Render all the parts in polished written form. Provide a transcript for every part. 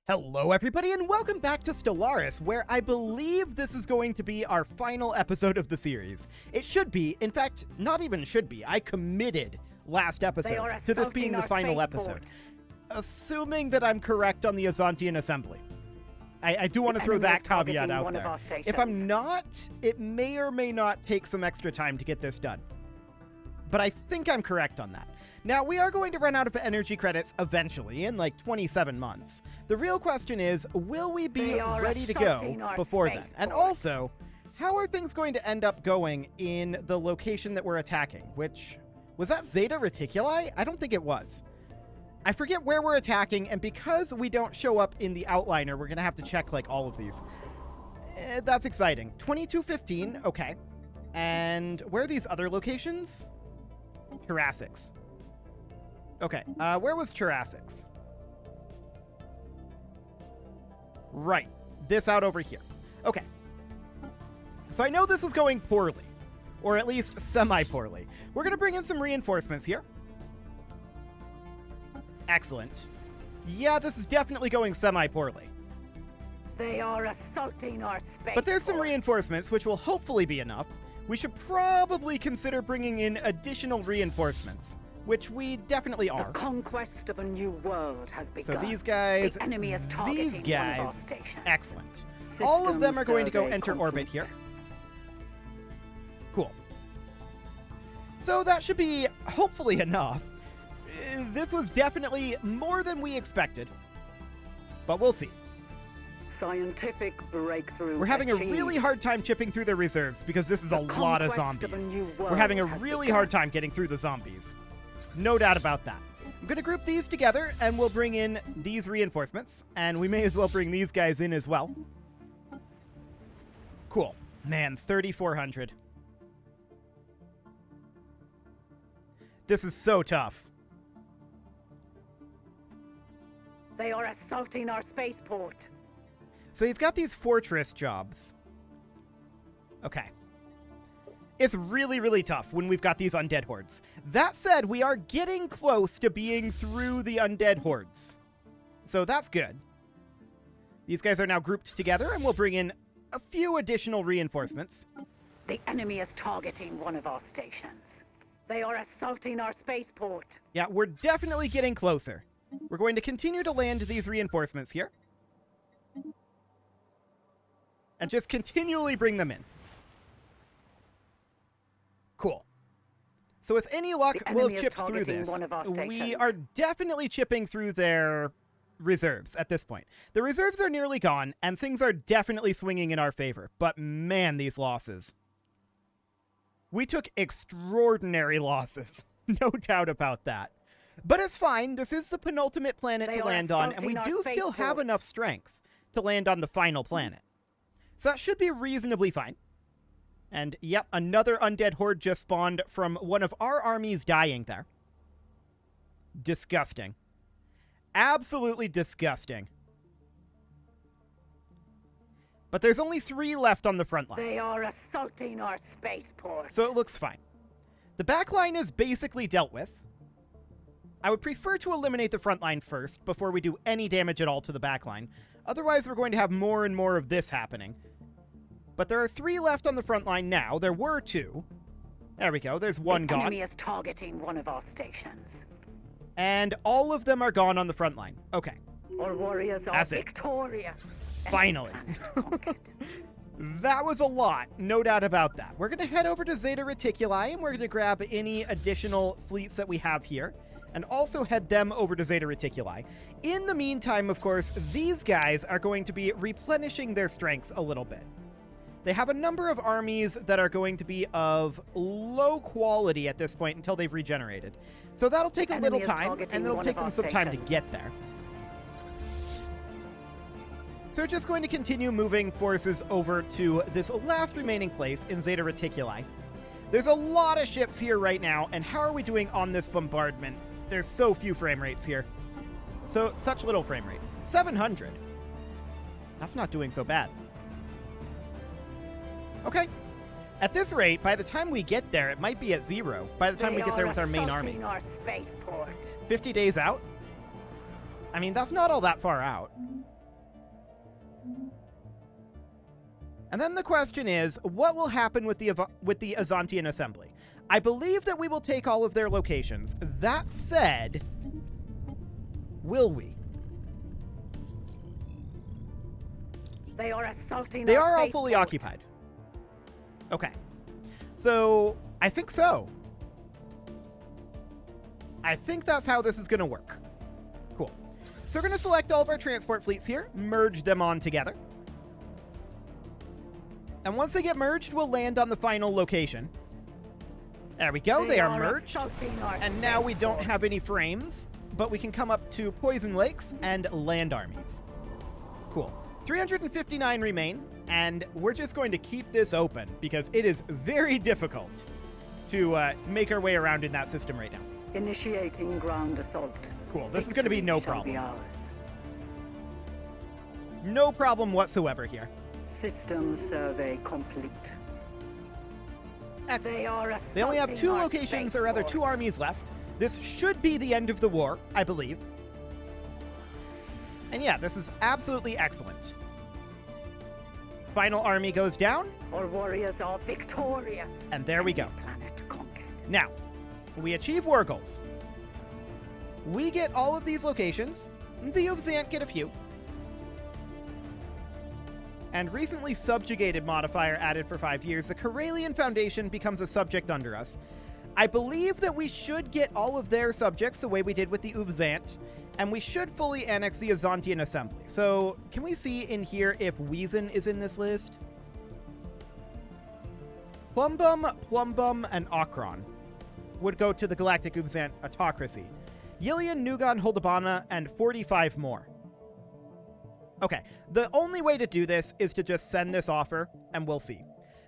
Hello everybody and welcome back to Stellaris, where I believe this is going to be our final episode of the series. It should be, in fact, not even should be, I committed last episode to this being the final episode. Assuming that I'm correct on the Azantian assembly. I do want to throw that caveat out there. If I'm not, it may or may not take some extra time to get this done. But I think I'm correct on that. Now, we are going to run out of energy credits eventually, in like 27 months. The real question is, will we be ready to go before then? And also, how are things going to end up going in the location that we're attacking? Which, was that Zeta Reticuli? I don't think it was. I forget where we're attacking, and because we don't show up in the outliner, we're going to have to check like all of these. That's exciting. 2215, okay. And where are these other locations? Jurassics. Okay, where was Jurassics? Right, this out over here. Okay. So I know this is going poorly, or at least semi-poorly. We're going to bring in some reinforcements here. Excellent. Yeah, this is definitely going semi-poorly. They are assaulting our space. But there's some reinforcements, which will hopefully be enough. We should probably consider bringing in additional reinforcements, which we definitely are. The conquest of a new world has begun. So these guys, the enemy is targeting these guys, one of our stations. Excellent. All of them are going to go enter orbit here. Cool. So that should be hopefully enough. This was definitely more than we expected, but we'll see. Scientific breakthrough. We're having a really hard time chipping through their reserves because this is a lot of zombies. We're having a really hard time getting through the zombies. No doubt about that. I'm going to group these together, and we'll bring in these reinforcements, and we may as well bring these guys in as well. Cool. Man, 3,400. This is so tough. They are assaulting our spaceport. So you've got these fortress jobs. Okay. It's really, really tough when we've got these undead hordes. That said, we are getting close to being through the undead hordes. So that's good. These guys are now grouped together, and we'll bring in a few additional reinforcements. The enemy is targeting one of our stations. They are assaulting our spaceport. Yeah, we're definitely getting closer. We're going to continue to land these reinforcements here. And just continually bring them in. Cool. So with any luck, we'll have chipped through this. We are definitely chipping through their reserves at this point. The reserves are nearly gone, and things are definitely swinging in our favor. But man, these losses. We took extraordinary losses. No doubt about that. But it's fine. This is the penultimate planet to land on, and we do still have enough strength to land on the final planet. So that should be reasonably fine. And yep, another undead horde just spawned from one of our armies dying there. Disgusting. Absolutely disgusting. But there's only 3 left on the front line. They are assaulting our spaceport. So it looks fine. The back line is basically dealt with. I would prefer to eliminate the front line first before we do any damage at all to the back line. Otherwise, we're going to have more and more of this happening. But there are 3 left on the front line now. There were 2. There we go. There's 1 gone. The enemy is targeting one of our stations. And all of them are gone on the front line. Okay. Our warriors are victorious. Finally. That was a lot. No doubt about that. We're going to head over to Zeta Reticuli, and we're going to grab any additional fleets that we have here, and also head them over to Zeta Reticuli. In the meantime, of course, these guys are going to be replenishing their strength a little bit. They have a number of armies that are going to be of low quality at this point until they've regenerated. So that'll take a little time, and it'll take them some time to get there. So we're just going to continue moving forces over to this last remaining place in Zeta Reticuli. There's a lot of ships here right now, and how are we doing on this bombardment? There's so few frame rates here. So, such little frame rate. 700. That's not doing so bad. Okay. At this rate, by the time we get there, it might be at 0. By the time we get there with our main army. 50 days out? I mean, that's not all that far out. And then the question is, what will happen with the Azantian assembly? I believe that we will take all of their locations. That said, will we? They are assaulting. They are all fully occupied. Okay. So, I think so. I think that's how this is going to work. Cool. So we're going to select all of our transport fleets here, merge them on together. And once they get merged, we'll land on the final location. There we go. They are merged. And now we don't have any frames, but we can come up to Poison Lakes and land armies. Cool. 359 remain, and we're just going to keep this open because it is very difficult to make our way around in that system right now. Initiating ground assault. Cool. This is going to be no problem. No problem whatsoever here. System survey complete. Excellent. They only have 2 locations, or rather 2 armies left. This should be the end of the war, I believe. And yeah, this is absolutely excellent. Final army goes down. Our warriors are victorious. And there we go. Planet conquered. Now, we achieve war goals. We get all of these locations. The Uvzant get a few. And recently subjugated modifier added for 5 years. The Karelian Foundation becomes a subject under us. I believe that we should get all of their subjects the way we did with the Uvzant, and we should fully annex the Azantian Assembly. So, can we see in here if Wiesen is in this list? Plumbum, and Okron would go to the Galactic Uvzant Autocracy. Yilian, Nugan, Holdabana, and 45 more. Okay, the only way to do this is to just send this offer, and we'll see.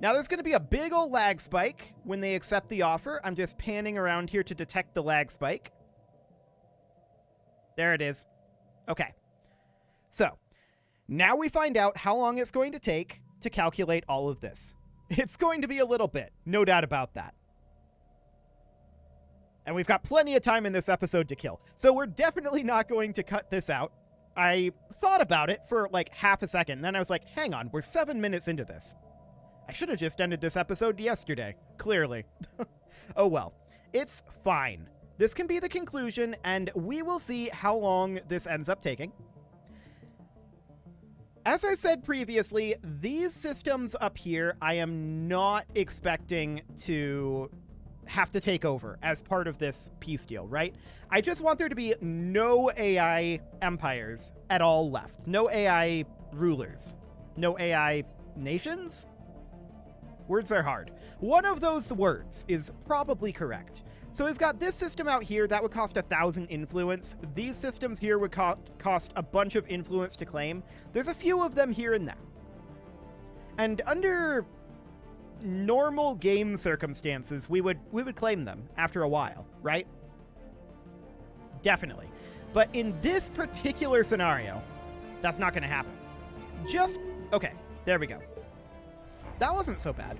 Now, there's going to be a big old lag spike when they accept the offer. I'm just panning around here to detect the lag spike. There it is. Okay. So, now we find out how long it's going to take to calculate all of this. It's going to be a little bit, no doubt about that. And we've got plenty of time in this episode to kill. So we're definitely not going to cut this out. I thought about it for like half a second, then I was like, hang on, we're 7 minutes into this. I should have just ended this episode yesterday, clearly. Oh well, it's fine. This can be the conclusion, and we will see how long this ends up taking. As I said previously, these systems up here, I am not expecting to have to take over as part of this peace deal, right? I just want there to be no AI empires at all left. No AI rulers. No AI nations? Words are hard. One of those words is probably correct. So we've got this system out here that would cost 1,000 influence. These systems here would cost a bunch of influence to claim. There's a few of them here and there. And under normal game circumstances, we would claim them after a while, right? Definitely. But in this particular scenario, that's not going to happen. Okay, there we go. That wasn't so bad.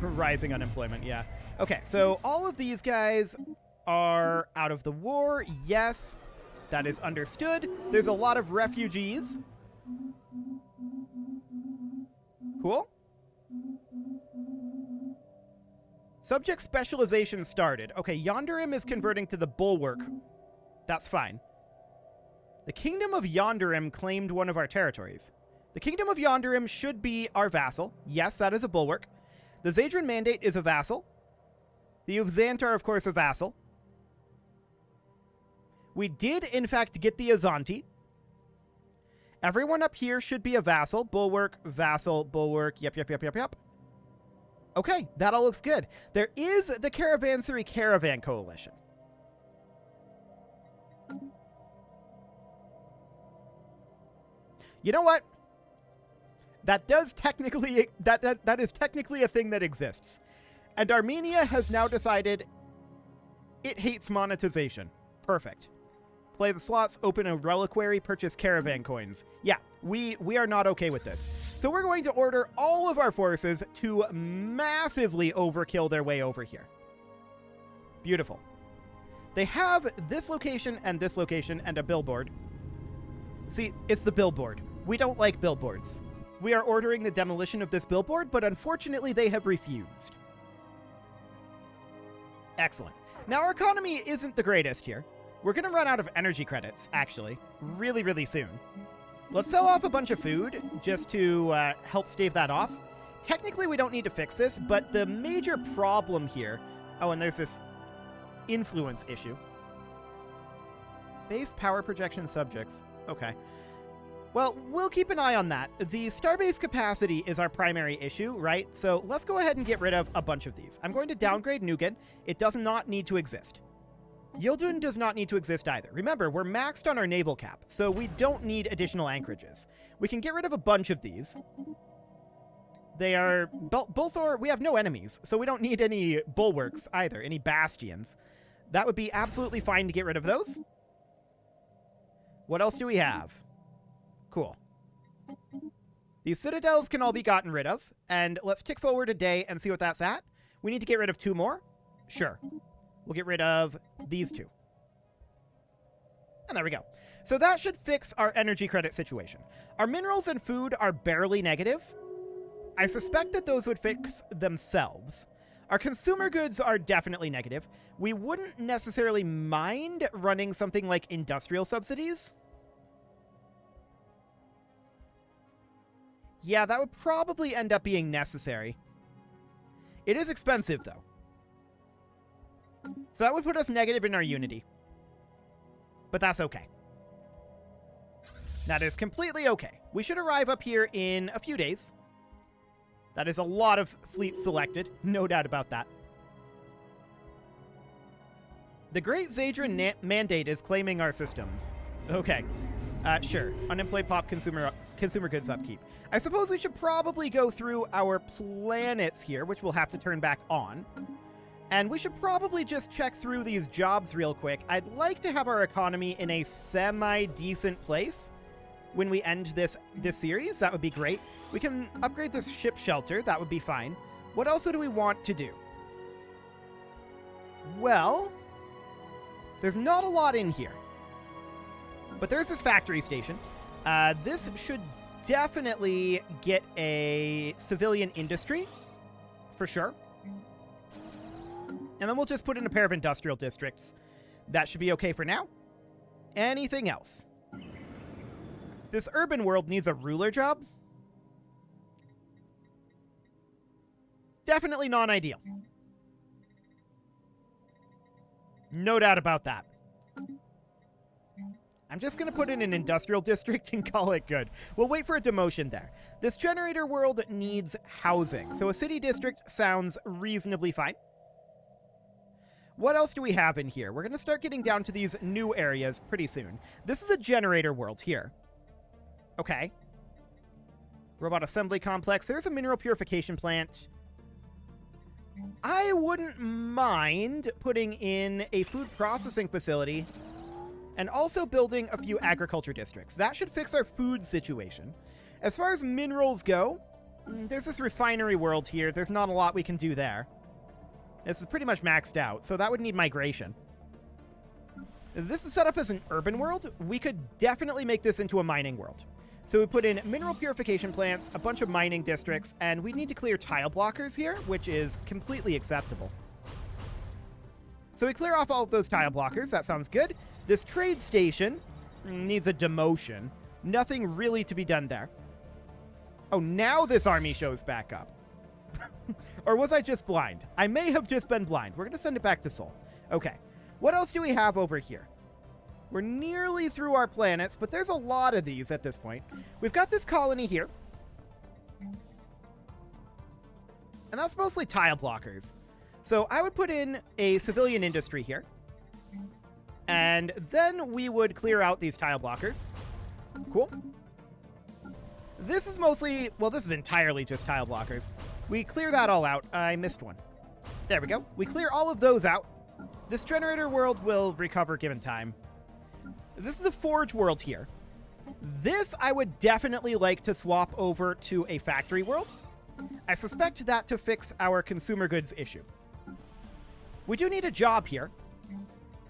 Rising unemployment, yeah. Okay, so all of these guys are out of the war. Yes, that is understood. There's a lot of refugees. Cool. Subject specialization started. Okay, Yonderim is converting to the Bulwark. That's fine. The Kingdom of Yonderim claimed one of our territories. The Kingdom of Yonderim should be our vassal. Yes, that is a Bulwark. The Zadran Mandate is a vassal. The Uvzant are, of course, a vassal. We did, in fact, get the Azanti. Everyone up here should be a vassal. Bulwark, vassal, Bulwark. Yep. Okay, that all looks good. There is the Caravanserai Caravan Coalition. You know what? That does technically that is technically a thing that exists. And Armenia has now decided it hates monetization. Perfect. Play the slots, open a reliquary, purchase caravan coins. Yeah, we are not okay with this. So we're going to order all of our forces to massively overkill their way over here. Beautiful. They have this location and a billboard. See, it's the billboard. We don't like billboards. We are ordering the demolition of this billboard, but unfortunately they have refused. Excellent. Now, our economy isn't the greatest here. We're going to run out of energy credits, actually, really, really soon. Let's sell off a bunch of food just to help stave that off. Technically, we don't need to fix this, but the major problem here... Oh, and there's this influence issue. Base power projection subjects. Okay. Well, we'll keep an eye on that. The starbase capacity is our primary issue, right? So let's go ahead and get rid of a bunch of these. I'm going to downgrade Nugan. It does not need to exist. Yildun does not need to exist either. Remember, we're maxed on our naval cap, so we don't need additional anchorages. We can get rid of a bunch of these. They are... both are... We have no enemies, so we don't need any bulwarks either, any bastions. That would be absolutely fine to get rid of those. What else do we have? Cool. These citadels can all be gotten rid of, and let's tick forward a day and see what that's at. We need to get rid of 2 more. Sure. We'll get rid of these 2. And there we go. So that should fix our energy credit situation. Our minerals and food are barely negative. I suspect that those would fix themselves. Our consumer goods are definitely negative. We wouldn't necessarily mind running something like industrial subsidies. Yeah, that would probably end up being necessary. It is expensive, though. So that would put us negative in our unity. But that's okay. That is completely okay. We should arrive up here in a few days. That is a lot of fleets selected. No doubt about that. The Great Zadran Mandate is claiming our systems. Okay. Sure. Unemployed pop consumer goods upkeep. I suppose we should probably go through our planets here, which we'll have to turn back on. And we should probably just check through these jobs real quick. I'd like to have our economy in a semi-decent place when we end this series. That would be great. We can upgrade this ship shelter. That would be fine. What else do we want to do? Well, there's not a lot in here. But there's this factory station. This should definitely get a civilian industry, for sure. And then we'll just put in a pair of industrial districts. That should be okay for now. Anything else? This urban world needs a ruler job. Definitely non-ideal. No doubt about that. I'm just going to put in an industrial district and call it good. We'll wait for a demotion there. This generator world needs housing, so a city district sounds reasonably fine. What else do we have in here? We're going to start getting down to these new areas pretty soon. This is a generator world here. Okay. Robot assembly complex. There's a mineral purification plant. I wouldn't mind putting in a food processing facility and also building a few agriculture districts. That should fix our food situation. As far as minerals go, there's this refinery world here. There's not a lot we can do there. This is pretty much maxed out, so that would need migration. This is set up as an urban world. We could definitely make this into a mining world. So we put in mineral purification plants, a bunch of mining districts, and we need to clear tile blockers here, which is completely acceptable. So we clear off all of those tile blockers. That sounds good. This trade station needs a demotion. Nothing really to be done there. Oh, now this army shows back up. Or was I just blind? I may have just been blind. We're going to send it back to Sol. Okay. What else do we have over here? We're nearly through our planets, but there's a lot of these at this point. We've got this colony here. And that's mostly tile blockers. So I would put in a civilian industry here. And then we would clear out these tile blockers. Cool. This is mostly... Well, this is entirely just tile blockers. We clear that all out. I missed one. There we go. We clear all of those out. This generator world will recover given time. This is the forge world here. This I would definitely like to swap over to a factory world. I suspect that to fix our consumer goods issue. We do need a job here.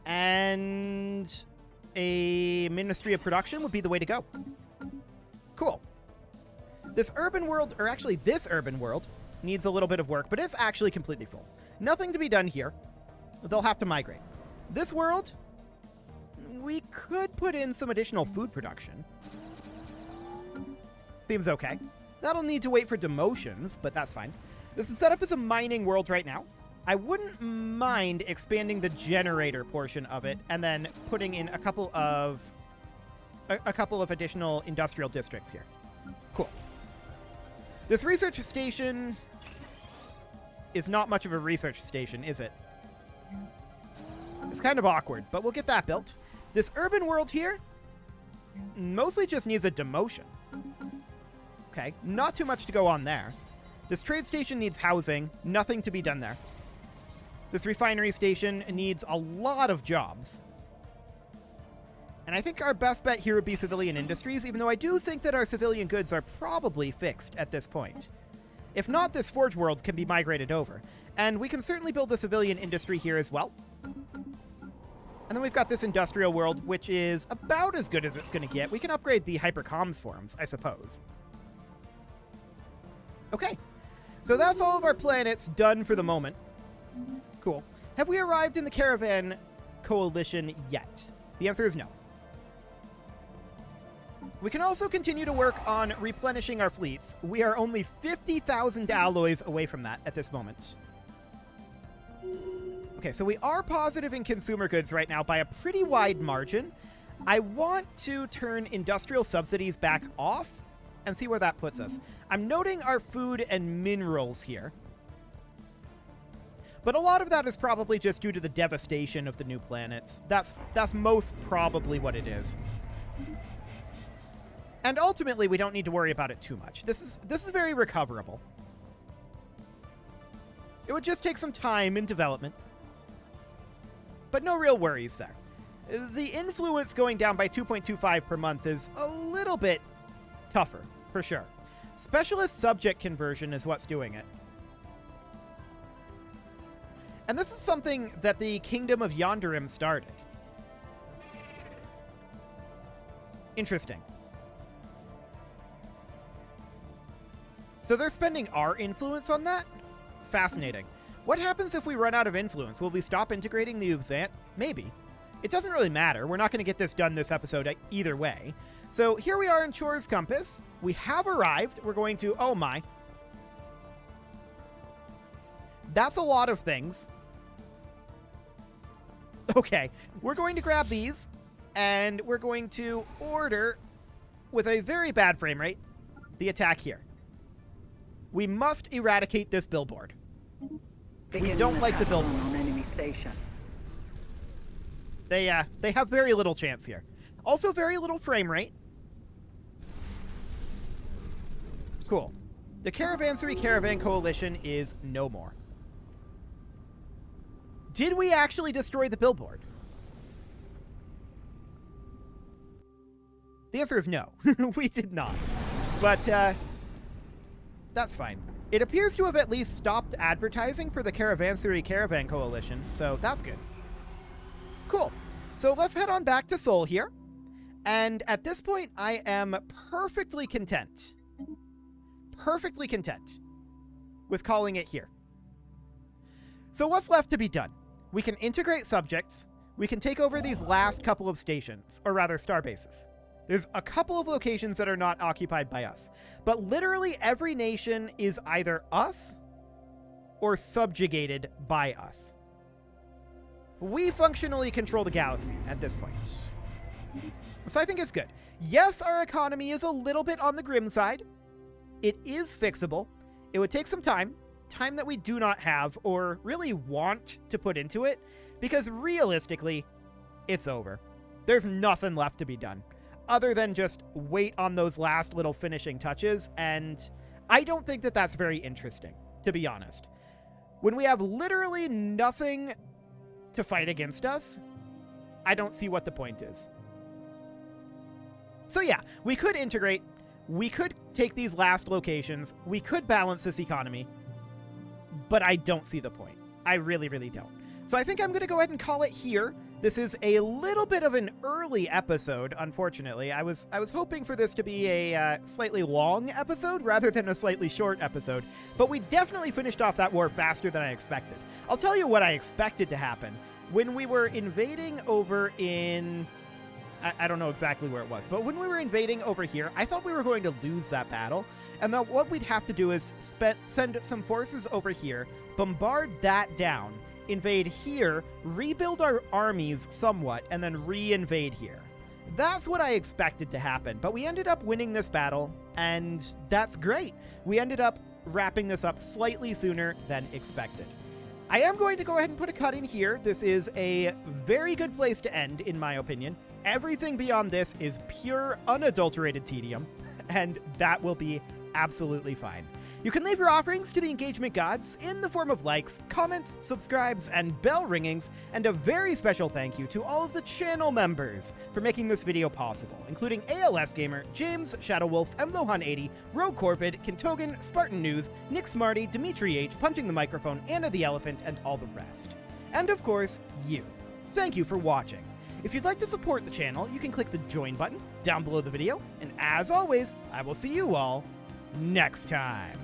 And a Ministry of Production would be the way to go. Cool. This urban world, or actually this urban world, needs a little bit of work, but it's actually completely full. Nothing to be done here. They'll have to migrate. This world, we could put in some additional food production. Seems okay. That'll need to wait for demotions, but that's fine. This is set up as a mining world right now. I wouldn't mind expanding the generator portion of it and then putting in a couple of additional industrial districts here. Cool. This research station is not much of a research station, is it? It's kind of awkward, but we'll get that built. This urban world here mostly just needs a demotion. Okay, not too much to go on there. This trade station needs housing, nothing to be done there. This refinery station needs a lot of jobs. And I think our best bet here would be civilian industries, even though I do think that our civilian goods are probably fixed at this point. If not, this forge world can be migrated over. And we can certainly build a civilian industry here as well. And then we've got this industrial world, which is about as good as it's going to get. We can upgrade the hypercomms forums, I suppose. Okay. So that's all of our planets done for the moment. Cool. Have we arrived in the Caravan coalition yet? The answer is no. We can also continue to work on replenishing our fleets. We are only 50,000 alloys away from that at this moment. Okay, so we are positive in consumer goods right now by a pretty wide margin. I want to turn industrial subsidies back off and see where that puts us. I'm noting our food and minerals here. But a lot of that is probably just due to the devastation of the new planets. That's most probably what it is. And ultimately, we don't need to worry about it too much. This is very recoverable. It would just take some time in development. But no real worries there. The influence going down by 2.25 per month is a little bit tougher, for sure. Specialist subject conversion is what's doing it. And this is something that the Kingdom of Yonderim started. Interesting. So they're spending our influence on that? Fascinating. What happens if we run out of influence? Will we stop integrating the Uvzant? Maybe. It doesn't really matter. We're not going to get this done this episode either way. So here we are in Chor's Compass. We have arrived. We're going to... Oh my. That's a lot of things. Okay. We're going to grab these. And we're going to order, with a very bad frame rate, the attack here. We must eradicate this billboard. We don't like the billboard. On enemy station. They have very little chance here. Also very little frame rate. Cool. The Caravan Coalition is no more. Did we actually destroy the billboard? The answer is no. We did not. But, that's fine. It appears to have at least stopped advertising for the Caravan Coalition, so that's good. Cool. So let's head on back to Seoul here. And at this point, I am perfectly content. Perfectly content with calling it here. So what's left to be done? We can integrate subjects. We can take over these last couple of stations, or rather star bases. There's a couple of locations that are not occupied by us, but literally every nation is either us or subjugated by us. We functionally control the galaxy at this point. So I think it's good. Yes, our economy is a little bit on the grim side. It is fixable. It would take some time that we do not have or really want to put into it, because realistically, it's over. There's nothing left to be done other than just wait on those last little finishing touches, and I don't think that that's very interesting, to be honest. When we have literally nothing to fight against us, I don't see what the point is. So yeah, we could integrate, we could take these last locations, we could balance this economy, but I don't see the point. I really, really don't. So I think I'm going to go ahead and call it here. This is a little bit of an early episode, unfortunately. I was hoping for this to be a slightly long episode rather than a slightly short episode, but we definitely finished off that war faster than I expected. I'll tell you what I expected to happen. When we were invading over in... I don't know exactly where it was, but when we were invading over here, I thought we were going to lose that battle, and that what we'd have to do is send some forces over here, bombard that down, invade here, rebuild our armies somewhat, and then re-invade here. That's what I expected to happen, but we ended up winning this battle, and that's great. We ended up wrapping this up slightly sooner than expected. I am going to go ahead and put a cut in here. This is a very good place to end, in my opinion. Everything beyond this is pure, unadulterated tedium, and that will be absolutely fine. You can leave your offerings to the engagement gods in the form of likes, comments, subscribes, and bell ringings, and a very special thank you to all of the channel members for making this video possible, including ALS Gamer, James, Shadowwolf, MLohan80, Rogue Corvid, Kintogan, Spartan News, Nick Smarty, Dimitri H, Punching the Microphone, Anna the Elephant, and all the rest. And of course, you. Thank you for watching. If you'd like to support the channel, you can click the join button down below the video, and as always, I will see you all next time.